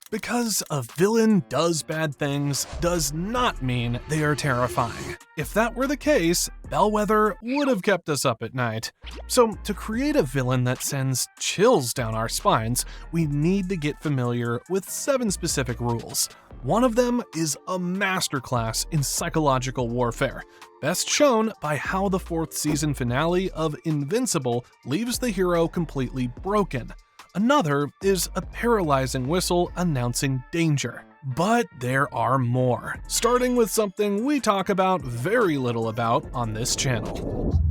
Because a villain does bad things does not mean they are terrifying. If that were the case, Bellwether would have kept us up at night. So to create a villain that sends chills down our spines, we need to get familiar with 7 specific rules. One of them is a masterclass in psychological warfare, best shown by how the 4th season finale of Invincible leaves the hero completely broken. Another is a paralyzing whistle announcing danger. But there are more, starting with something we talk about very little about on this channel.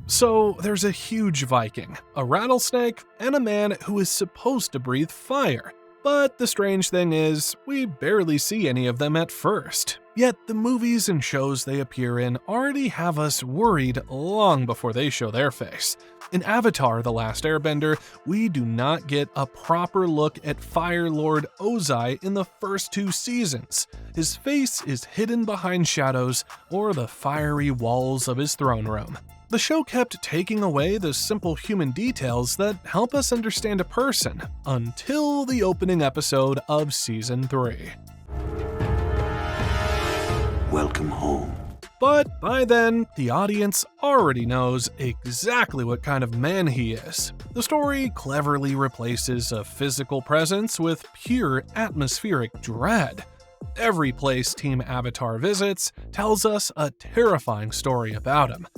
So there's a huge Viking, a rattlesnake, and a man who is supposed to breathe fire. But the strange thing is, we barely see any of them at first. Yet the movies and shows they appear in already have us worried long before they show their face. In Avatar: The Last Airbender, we do not get a proper look at Fire Lord Ozai in the first 2 seasons. His face is hidden behind shadows or the fiery walls of his throne room. The show kept taking away the simple human details that help us understand a person, until the opening episode of Season 3. Welcome home. But by then, the audience already knows exactly what kind of man he is. The story cleverly replaces a physical presence with pure atmospheric dread. Every place Team Avatar visits tells us a terrifying story about him.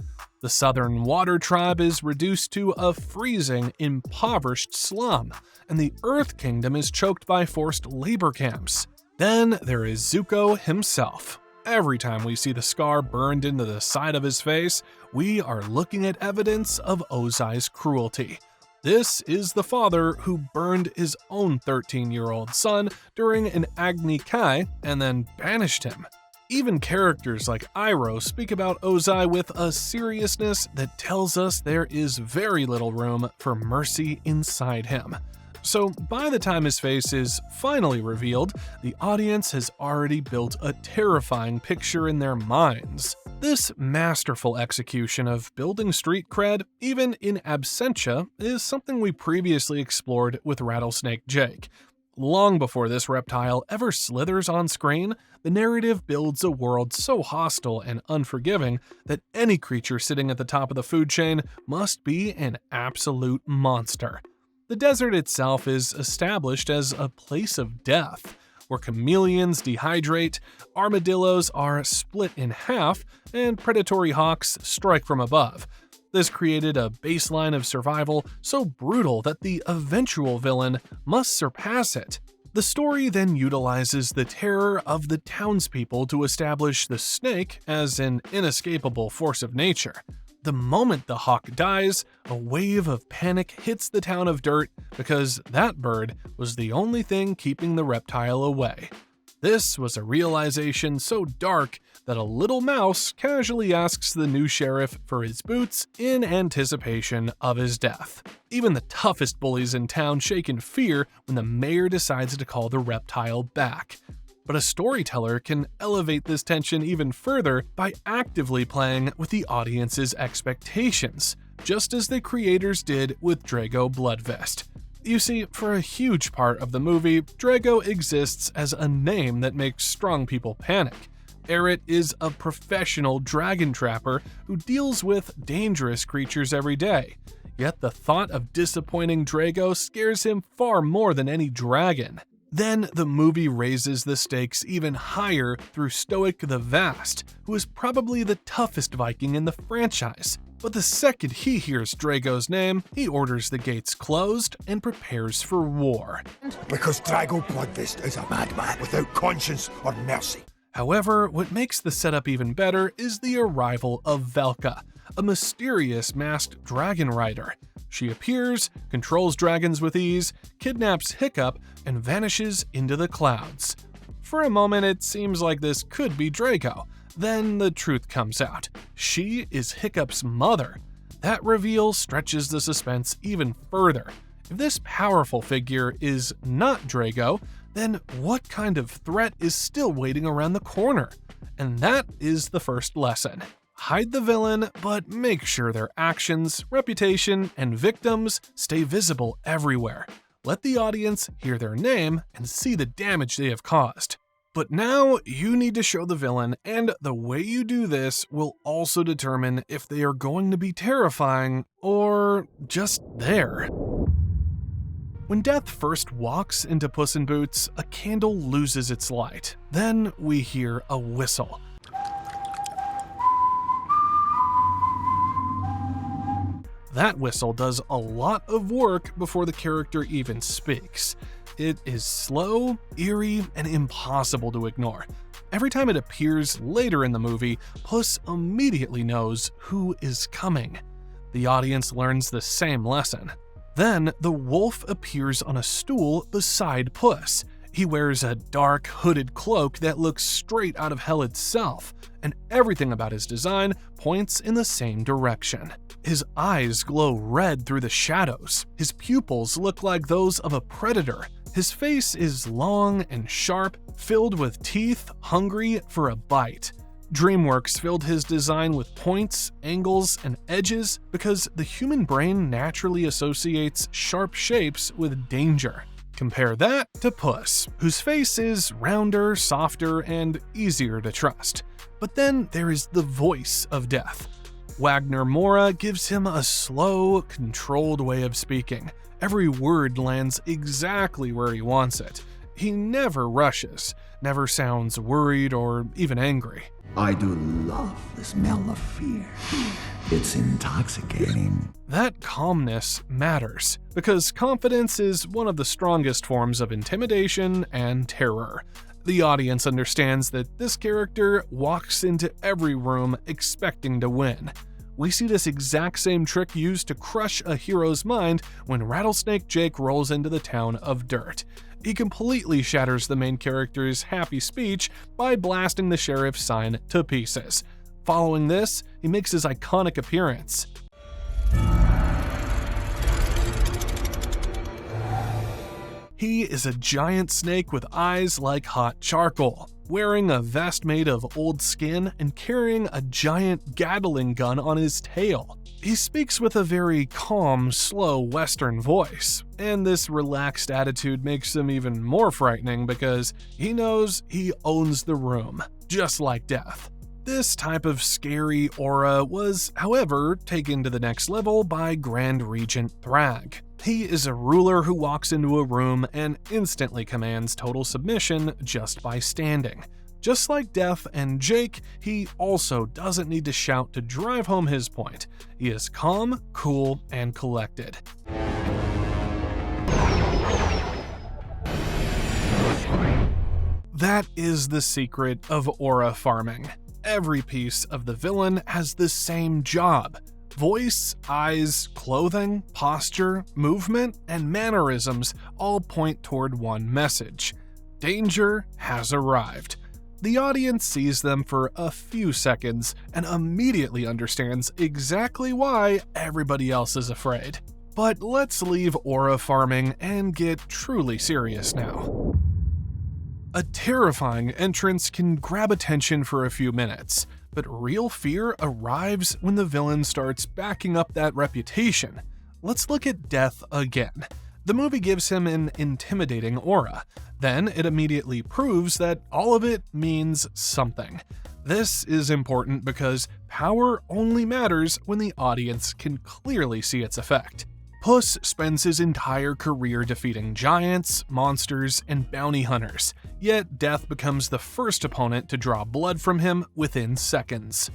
The Southern Water Tribe is reduced to a freezing, impoverished slum, and the Earth Kingdom is choked by forced labor camps. Then there is Zuko himself. Every time we see the scar burned into the side of his face, we are looking at evidence of Ozai's cruelty. This is the father who burned his own 13-year-old son during an Agni Kai and then banished him. Even characters like Iroh speak about Ozai with a seriousness that tells us there is very little room for mercy inside him. So by the time his face is finally revealed, the audience has already built a terrifying picture in their minds. This masterful execution of building street cred, even in absentia, is something we previously explored with Rattlesnake Jake. Long before this reptile ever slithers on screen, the narrative builds a world so hostile and unforgiving that any creature sitting at the top of the food chain must be an absolute monster. The desert itself is established as a place of death, where chameleons dehydrate, armadillos are split in half, and predatory hawks strike from above. This created a baseline of survival so brutal that the eventual villain must surpass it. The story then utilizes the terror of the townspeople to establish the snake as an inescapable force of nature. The moment the hawk dies, a wave of panic hits the town of dirt because that bird was the only thing keeping the reptile away. This was a realization so dark that a little mouse casually asks the new sheriff for his boots in anticipation of his death. Even the toughest bullies in town shake in fear when the mayor decides to call the reptile back. But a storyteller can elevate this tension even further by actively playing with the audience's expectations, just as the creators did with Drago Bloodvest. You see, for a huge part of the movie, Drago exists as a name that makes strong people panic. Eret is a professional dragon trapper who deals with dangerous creatures every day. Yet the thought of disappointing Drago scares him far more than any dragon. Then the movie raises the stakes even higher through Stoic the Vast, who is probably the toughest Viking in the franchise. But the second he hears Drago's name, he orders the gates closed and prepares for war. Because Drago Bloodfist is a madman without conscience or mercy. However, what makes the setup even better is the arrival of Velka, a mysterious masked dragon rider. She appears, controls dragons with ease, kidnaps Hiccup, and vanishes into the clouds. For a moment, it seems like this could be Drago. Then the truth comes out. She is Hiccup's mother. That reveal stretches the suspense even further. If this powerful figure is not Drago, then what kind of threat is still waiting around the corner? And that is the first lesson. Hide the villain, but make sure their actions, reputation, and victims stay visible everywhere. let the audience hear their name and see the damage they have caused. But now you need to show the villain, and the way you do this will also determine if they are going to be terrifying or just there. When Death first walks into Puss in Boots, a candle loses its light. Then we hear a whistle. That whistle does a lot of work before the character even speaks. It is slow, eerie, and impossible to ignore. Every time it appears later in the movie, Puss immediately knows who is coming. The audience learns the same lesson. Then, the wolf appears on a stool beside Puss. He wears a dark, hooded cloak that looks straight out of hell itself, and everything about his design points in the same direction. His eyes glow red through the shadows. His pupils look like those of a predator. His face is long and sharp, filled with teeth, hungry for a bite. DreamWorks filled his design with points, angles, and edges because the human brain naturally associates sharp shapes with danger. Compare that to Puss, whose face is rounder, softer, and easier to trust. But then there is the voice of Death. Wagner Moura gives him a slow, controlled way of speaking. Every word lands exactly where he wants it. He never rushes, never sounds worried or even angry. I do love the smell of fear. It's intoxicating. That calmness matters, because confidence is one of the strongest forms of intimidation and terror. The audience understands that this character walks into every room expecting to win. We see this exact same trick used to crush a hero's mind when Rattlesnake Jake rolls into the town of Dirt. He completely shatters the main character's happy speech by blasting the sheriff's sign to pieces. Following this, he makes his iconic appearance. He is a giant snake with eyes like hot charcoal, wearing a vest made of old skin and carrying a giant Gatling gun on his tail. He speaks with a very calm, slow Western voice, and this relaxed attitude makes him even more frightening because he knows he owns the room, just like Death. This type of scary aura was, however, taken to the next level by Grand Regent Thrag. He is a ruler who walks into a room and instantly commands total submission just by standing. Just like Death and Jake, he also doesn't need to shout to drive home his point. He is calm, cool, and collected. That is the secret of aura farming. Every piece of the villain has the same job. Voice, eyes, clothing, posture, movement, and mannerisms all point toward one message. Danger has arrived. The audience sees them for a few seconds and immediately understands exactly why everybody else is afraid. But let's leave aura farming and get truly serious now. A terrifying entrance can grab attention for a few minutes, but real fear arrives when the villain starts backing up that reputation. Let's look at Death again. The movie gives him an intimidating aura. Then it immediately proves that all of it means something. This is important because power only matters when the audience can clearly see its effect. Puss spends his entire career defeating giants, monsters, and bounty hunters, yet Death becomes the first opponent to draw blood from him within seconds.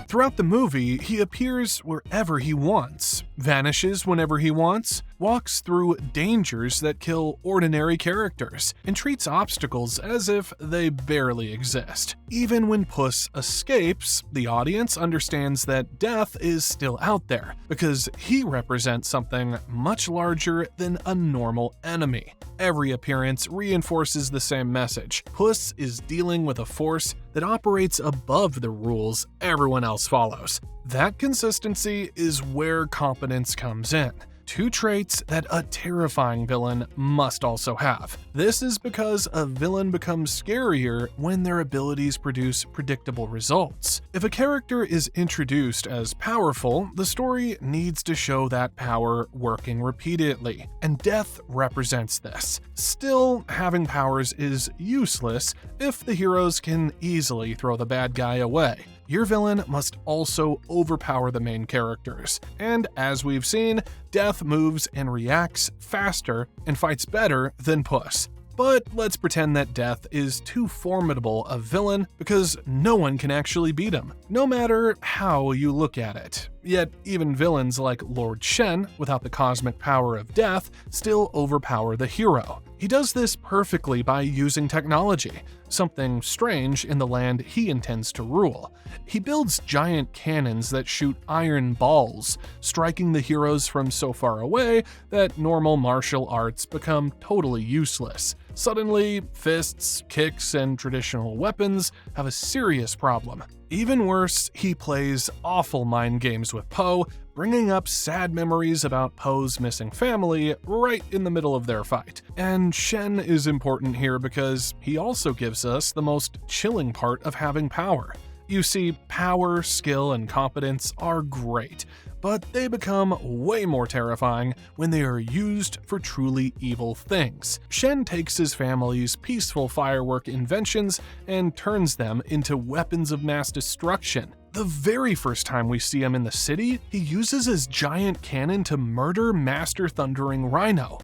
Throughout the movie, he appears wherever he wants, vanishes whenever he wants, walks through dangers that kill ordinary characters, and treats obstacles as if they barely exist. Even when Puss escapes, the audience understands that Death is still out there, because he represents something much larger than a normal enemy. Every appearance reinforces the same message. Puss is dealing with a force that operates above the rules everyone else follows. That consistency is where competence comes in. two traits that a terrifying villain must also have. This is because a villain becomes scarier when their abilities produce predictable results. If a character is introduced as powerful, the story needs to show that power working repeatedly, and death represents this. Still, having powers is useless if the heroes can easily throw the bad guy away. Your villain must also overpower the main characters, and as we've seen, Death moves and reacts faster and fights better than Puss. But let's pretend that Death is too formidable a villain because no one can actually beat him, no matter how you look at it. Yet even villains like Lord Shen, without the cosmic power of Death, still overpower the hero. He does this perfectly by using technology, something strange in the land he intends to rule. He builds giant cannons that shoot iron balls, striking the heroes from so far away that normal martial arts become totally useless. Suddenly, fists, kicks, and traditional weapons have a serious problem. Even worse, he plays awful mind games with Po, bringing up sad memories about Po's missing family right in the middle of their fight. And Shen is important here because he also gives us the most chilling part of having power. You see, power, skill, and competence are great, but they become way more terrifying when they are used for truly evil things. Shen takes his family's peaceful firework inventions and turns them into weapons of mass destruction. The very first time we see him in the city, he uses his giant cannon to murder Master Thundering Rhino.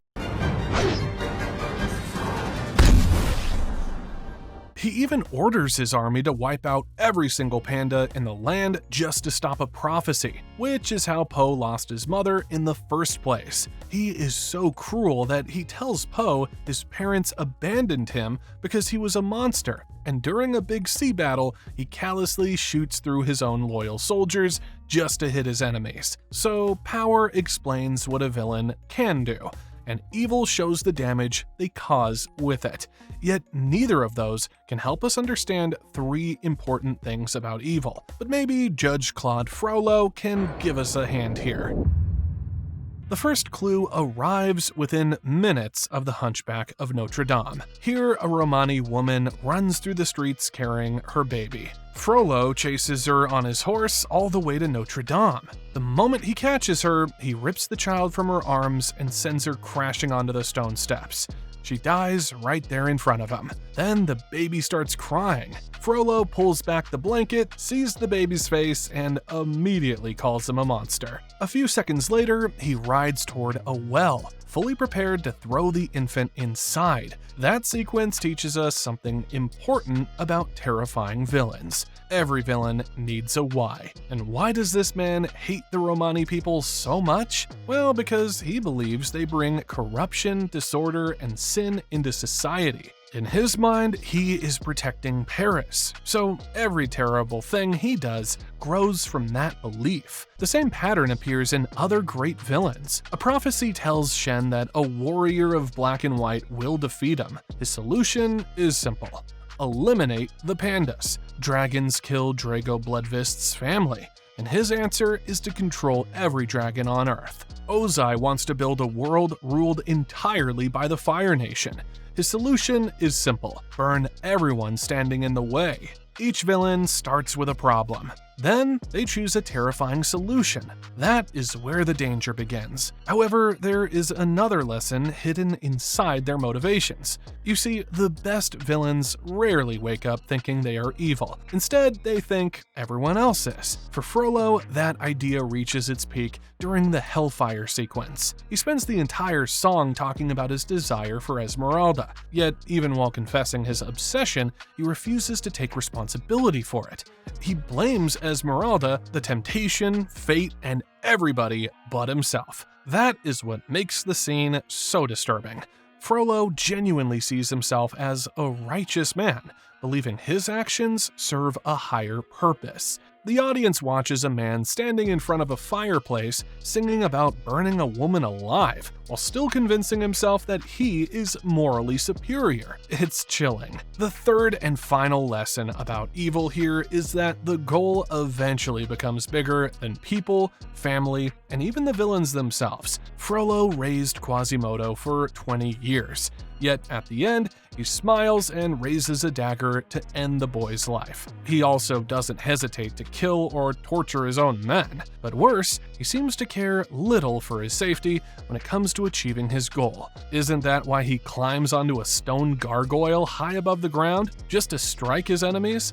He even orders his army to wipe out every single panda in the land just to stop a prophecy, which is how Po lost his mother in the first place. He is so cruel that he tells Po his parents abandoned him because he was a monster, and during a big sea battle, he callously shoots through his own loyal soldiers just to hit his enemies. So power explains what a villain can do, and evil shows the damage they cause with it. Yet neither of those can help us understand three important things about evil. But maybe Judge Claude Frollo can give us a hand here. The first clue arrives within minutes of the Hunchback of Notre Dame. Here, a Romani woman runs through the streets carrying her baby. Frollo chases her on his horse all the way to Notre Dame. The moment he catches her, he rips the child from her arms and sends her crashing onto the stone steps. She dies right there in front of him. Then the baby starts crying. Frollo pulls back the blanket, sees the baby's face, and immediately calls him a monster. A few seconds later, he rides toward a well, fully prepared to throw the infant inside. That sequence teaches us something important about terrifying villains. Every villain needs a why. And why does this man hate the Romani people so much? Well, because he believes they bring corruption, disorder, and sin into society. In his mind, he is protecting Paris, so every terrible thing he does grows from that belief. The same pattern appears in other great villains. A prophecy tells Shen that a warrior of black and white will defeat him. His solution is simple: eliminate the pandas. Dragons kill Drago Bloodfist's family, and his answer is to control every dragon on Earth. Ozai wants to build a world ruled entirely by the Fire Nation. His solution is simple: burn everyone standing in the way. Each villain starts with a problem. Then they choose a terrifying solution. That is where the danger begins. However, there is another lesson hidden inside their motivations. You see, the best villains rarely wake up thinking they are evil. Instead, they think everyone else is. For Frollo, that idea reaches its peak during the Hellfire sequence. He spends the entire song talking about his desire for Esmeralda. Yet, even while confessing his obsession, he refuses to take responsibility for it. He blames Esmeralda, the temptation, fate, and everybody but himself. That is what makes the scene so disturbing. Frollo genuinely sees himself as a righteous man, believing his actions serve a higher purpose. The audience watches a man standing in front of a fireplace singing about burning a woman alive, while still convincing himself that he is morally superior. It's chilling. The third and final lesson about evil here is that the goal eventually becomes bigger than people, family, and even the villains themselves. Frollo raised Quasimodo for 20 years. Yet at the end, he smiles and raises a dagger to end the boy's life. He also doesn't hesitate to kill or torture his own men. But worse, he seems to care little for his safety when it comes to achieving his goal. Isn't that why he climbs onto a stone gargoyle high above the ground just to strike his enemies?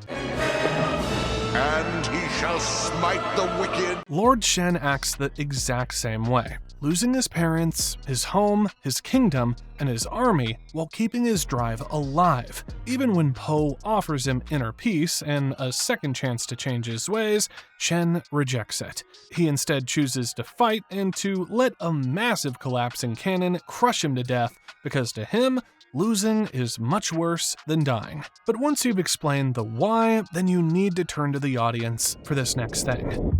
And he shall smite the wicked. Lord Shen acts the exact same way, losing his parents, his home, his kingdom, and his army while keeping his drive alive. Even when Po offers him inner peace and a second chance to change his ways, Shen rejects it. He instead chooses to fight and to let a massive collapsing cannon crush him to death because to him, losing is much worse than dying. But once you've explained the why, then you need to turn to the audience for this next thing.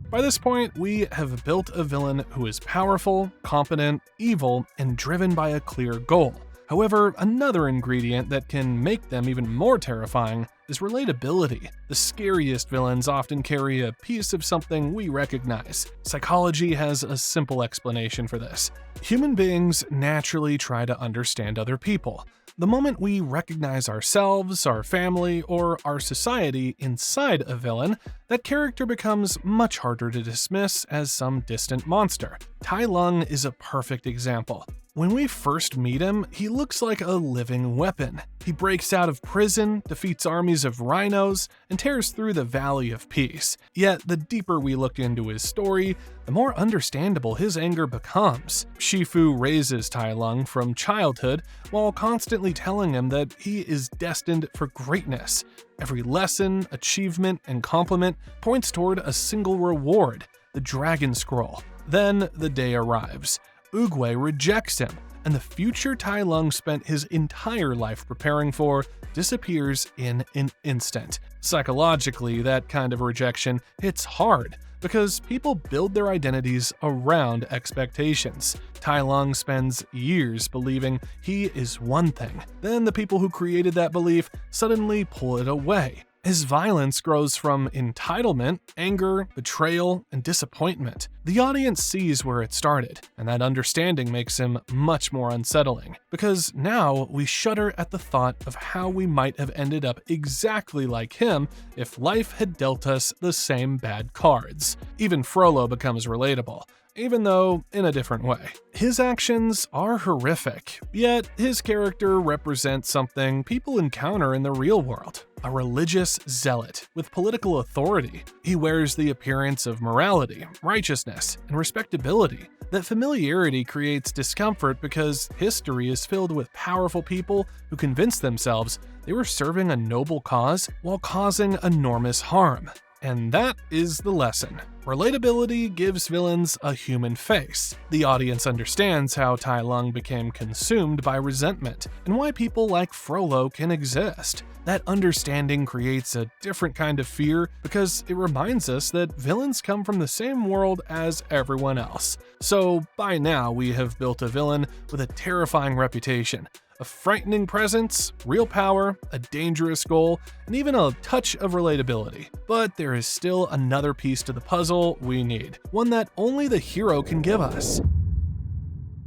By this point, we have built a villain who is powerful, competent, evil, and driven by a clear goal. However, another ingredient that can make them even more terrifying is relatability. The scariest villains often carry a piece of something we recognize. Psychology has a simple explanation for this. Human beings naturally try to understand other people. The moment we recognize ourselves, our family, or our society inside a villain, that character becomes much harder to dismiss as some distant monster. Tai Lung is a perfect example. When we first meet him, he looks like a living weapon. He breaks out of prison, defeats armies of rhinos, and tears through the Valley of Peace. Yet, the deeper we look into his story, the more understandable his anger becomes. Shifu raises Tai Lung from childhood while constantly telling him that he is destined for greatness. Every lesson, achievement, and compliment points toward a single reward, the Dragon Scroll. Then the day arrives. Oogway rejects him, and the future Tai Lung spent his entire life preparing for disappears in an instant. Psychologically, that kind of rejection hits hard, because people build their identities around expectations. Tai Lung spends years believing he is one thing. Then the people who created that belief suddenly pull it away. His violence grows from entitlement, anger, betrayal, and disappointment. The audience sees where it started, and that understanding makes him much more unsettling, because now we shudder at the thought of how we might have ended up exactly like him if life had dealt us the same bad cards. Even Frollo becomes relatable, even though in a different way. His actions are horrific, yet his character represents something people encounter in the real world. A religious zealot with political authority. He wears the appearance of morality, righteousness, and respectability. That familiarity creates discomfort because history is filled with powerful people who convinced themselves they were serving a noble cause while causing enormous harm. And that is the lesson. Relatability gives villains a human face. The audience understands how Tai Lung became consumed by resentment, and why people like Frollo can exist. That understanding creates a different kind of fear because it reminds us that villains come from the same world as everyone else. So by now we have built a villain with a terrifying reputation, a frightening presence, real power, a dangerous goal, and even a touch of relatability. But there is still another piece to the puzzle we need, one that only the hero can give us.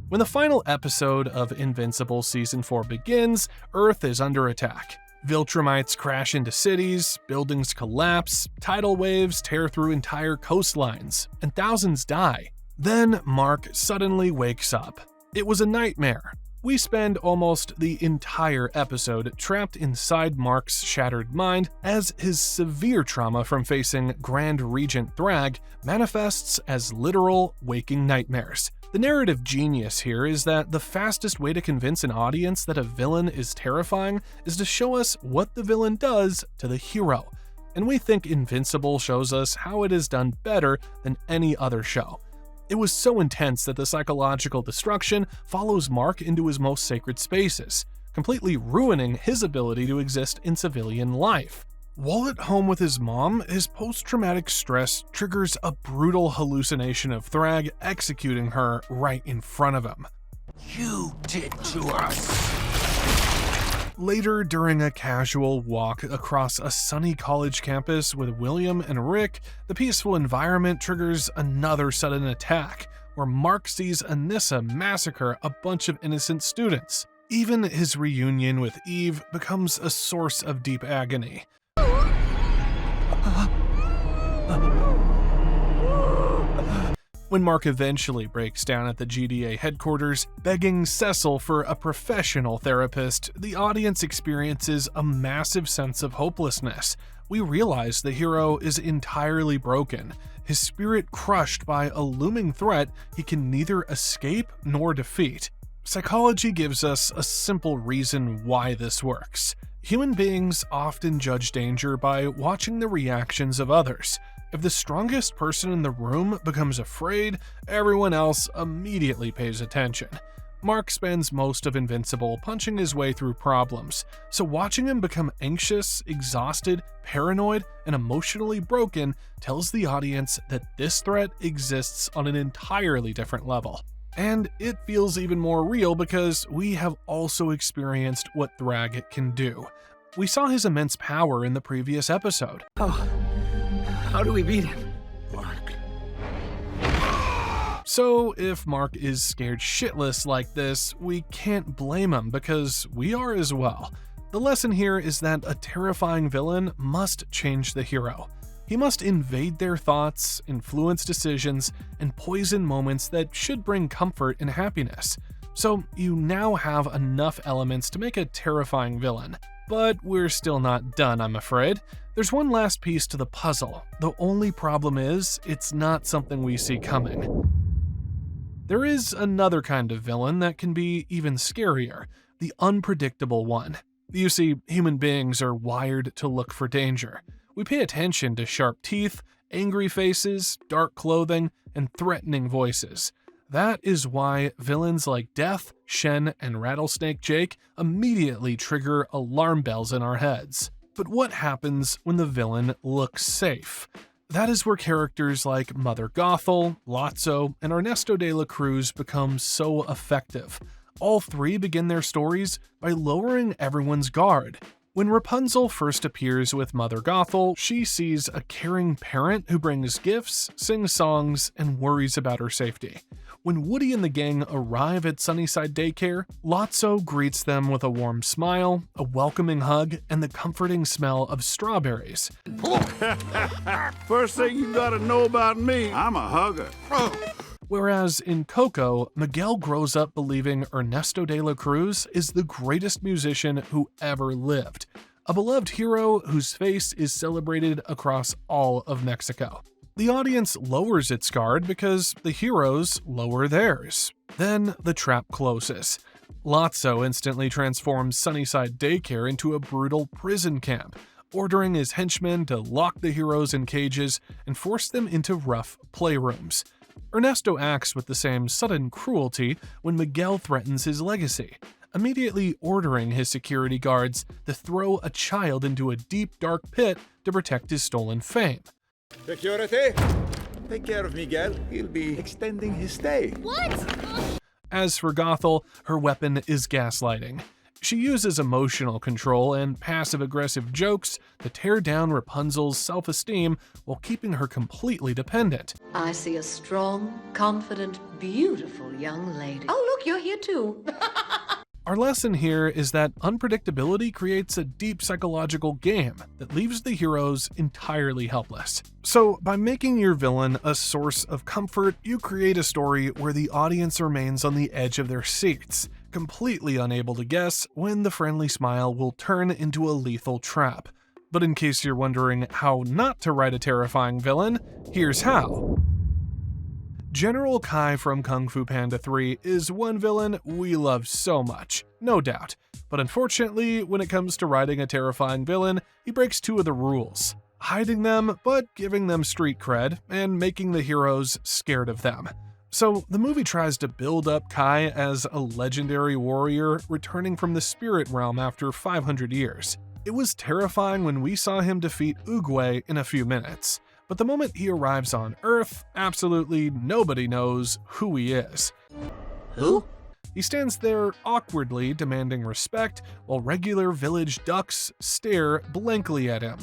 When the final episode of Invincible Season 4 begins, Earth is under attack. Viltrumites crash into cities, buildings collapse, tidal waves tear through entire coastlines, and thousands die. Then Mark suddenly wakes up. It was a nightmare. We spend almost the entire episode trapped inside Mark's shattered mind as his severe trauma from facing Grand Regent Thrag manifests as literal waking nightmares. The narrative genius here is that the fastest way to convince an audience that a villain is terrifying is to show us what the villain does to the hero. And we think Invincible shows us how it is done better than any other show. It was so intense that the psychological destruction follows Mark into his most sacred spaces, completely ruining his ability to exist in civilian life. While at home with his mom, his post-traumatic stress triggers a brutal hallucination of Thrag executing her right in front of him. You did to us. Later, during a casual walk across a sunny college campus with William and Rick, the peaceful environment triggers another sudden attack, where Mark sees Anissa massacre a bunch of innocent students. Even his reunion with Eve becomes a source of deep agony. When Mark eventually breaks down at the GDA headquarters, begging Cecil for a professional therapist, the audience experiences a massive sense of hopelessness. We realize the hero is entirely broken, his spirit crushed by a looming threat he can neither escape nor defeat. Psychology gives us a simple reason why this works. Human beings often judge danger by watching the reactions of others. If the strongest person in the room becomes afraid, everyone else immediately pays attention. Mark spends most of Invincible punching his way through problems, so watching him become anxious, exhausted, paranoid, and emotionally broken tells the audience that this threat exists on an entirely different level. And it feels even more real because we have also experienced what Thrag can do. We saw his immense power in the previous episode. Oh, how do we beat him? Mark. So if Mark is scared shitless like this, we can't blame him because we are as well. The lesson here is that a terrifying villain must change the hero. He must invade their thoughts, influence decisions, and poison moments that should bring comfort and happiness. So you now have enough elements to make a terrifying villain. But we're still not done, I'm afraid. There's one last piece to the puzzle. The only problem is, it's not something we see coming. There is another kind of villain that can be even scarier, the unpredictable one. You see, human beings are wired to look for danger. We pay attention to sharp teeth, angry faces, dark clothing, and threatening voices. That is why villains like Death, Shen, and Rattlesnake Jake immediately trigger alarm bells in our heads. But what happens when the villain looks safe? That is where characters like Mother Gothel, Lotso, and Ernesto de la Cruz become so effective. All three begin their stories by lowering everyone's guard. When Rapunzel first appears with Mother Gothel, she sees a caring parent who brings gifts, sings songs, and worries about her safety. When Woody and the gang arrive at Sunnyside Daycare, Lotso greets them with a warm smile, a welcoming hug, and the comforting smell of strawberries. First thing you gotta know about me, I'm a hugger. Whereas in Coco, Miguel grows up believing Ernesto de la Cruz is the greatest musician who ever lived, a beloved hero whose face is celebrated across all of Mexico. The audience lowers its guard because the heroes lower theirs. Then the trap closes. Lotso instantly transforms Sunnyside Daycare into a brutal prison camp, ordering his henchmen to lock the heroes in cages and force them into rough playrooms. Ernesto acts with the same sudden cruelty when Miguel threatens his legacy, immediately ordering his security guards to throw a child into a deep, dark pit to protect his stolen fame. Security? Take care of Miguel. He'll be extending his stay. What? As for Gothel, her weapon is gaslighting. She uses emotional control and passive-aggressive jokes to tear down Rapunzel's self-esteem while keeping her completely dependent. I see a strong, confident, beautiful young lady. Oh, look, you're here too. Our lesson here is that unpredictability creates a deep psychological game that leaves the heroes entirely helpless. So, by making your villain a source of comfort, you create a story where the audience remains on the edge of their seats, completely unable to guess when the friendly smile will turn into a lethal trap. But in case you're wondering how not to write a terrifying villain, here's how. General Kai from Kung Fu Panda 3 is one villain we love so much, no doubt. But unfortunately, when it comes to writing a terrifying villain, he breaks two of the rules: hiding them, but giving them street cred, and making the heroes scared of them. So the movie tries to build up Kai as a legendary warrior returning from the spirit realm after 500 years. It was terrifying when we saw him defeat Oogway in a few minutes, but the moment he arrives on Earth, absolutely nobody knows who he is. Who? He stands there awkwardly demanding respect while regular village ducks stare blankly at him.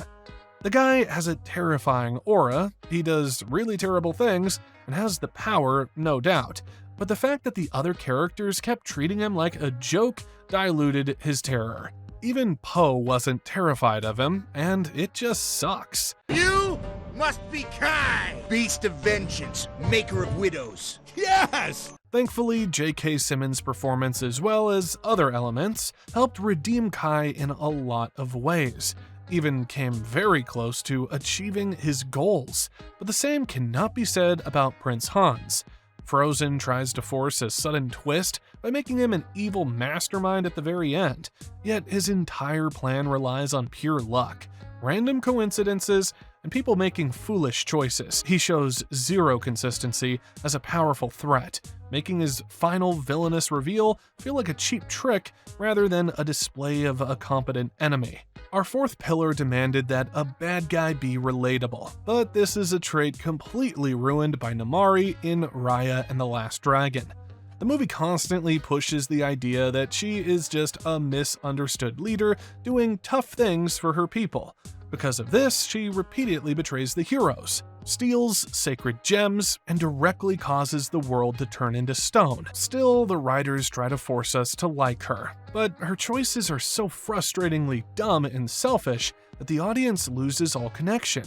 The guy has a terrifying aura, he does really terrible things, and has the power, no doubt, but the fact that the other characters kept treating him like a joke diluted his terror. Even Poe wasn't terrified of him, and it just sucks. You must be Kai, beast of vengeance, maker of widows. Yes! Thankfully, J.K. Simmons' performance as well as other elements helped redeem Kai in a lot of ways. Even came very close to achieving his goals, but the same cannot be said about Prince Hans. Frozen tries to force a sudden twist by making him an evil mastermind at the very end, yet his entire plan relies on pure luck, random coincidences, and people making foolish choices. He shows zero consistency as a powerful threat, making his final villainous reveal feel like a cheap trick rather than a display of a competent enemy. Our fourth pillar demanded that a bad guy be relatable, but this is a trait completely ruined by Namaari in Raya and the Last Dragon. The movie constantly pushes the idea that she is just a misunderstood leader doing tough things for her people. Because of this, she repeatedly betrays the heroes, steals sacred gems, and directly causes the world to turn into stone. Still, the writers try to force us to like her, but her choices are so frustratingly dumb and selfish that the audience loses all connection.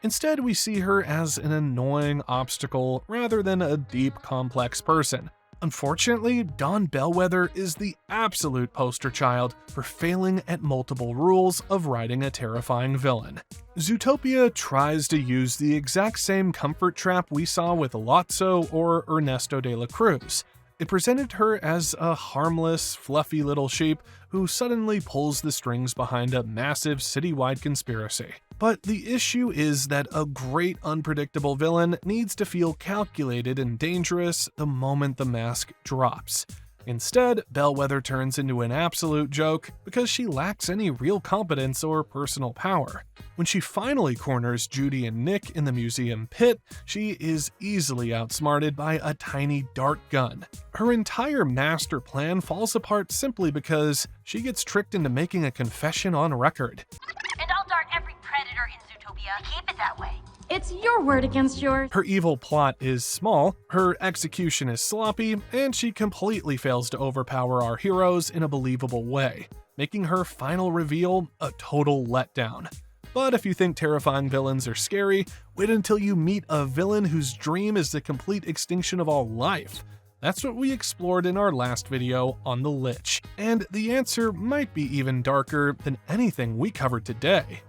Instead, we see her as an annoying obstacle rather than a deep, complex person. Unfortunately, Dawn Bellwether is the absolute poster child for failing at multiple rules of writing a terrifying villain. Zootopia tries to use the exact same comfort trap we saw with Lotso or Ernesto de la Cruz. It presented her as a harmless, fluffy little sheep who suddenly pulls the strings behind a massive citywide conspiracy. But the issue is that a great unpredictable villain needs to feel calculated and dangerous the moment the mask drops. Instead, Bellwether turns into an absolute joke because she lacks any real competence or personal power. When she finally corners Judy and Nick in the museum pit, she is easily outsmarted by a tiny dart gun. Her entire master plan falls apart simply because she gets tricked into making a confession on record. And I'll dart every predator in Zootopia. Keep it that way. It's your word against yours. Her evil plot is small, her execution is sloppy, and she completely fails to overpower our heroes in a believable way, making her final reveal a total letdown. But if you think terrifying villains are scary, wait until you meet a villain whose dream is the complete extinction of all life. That's what we explored in our last video on the Lich, and the answer might be even darker than anything we covered today.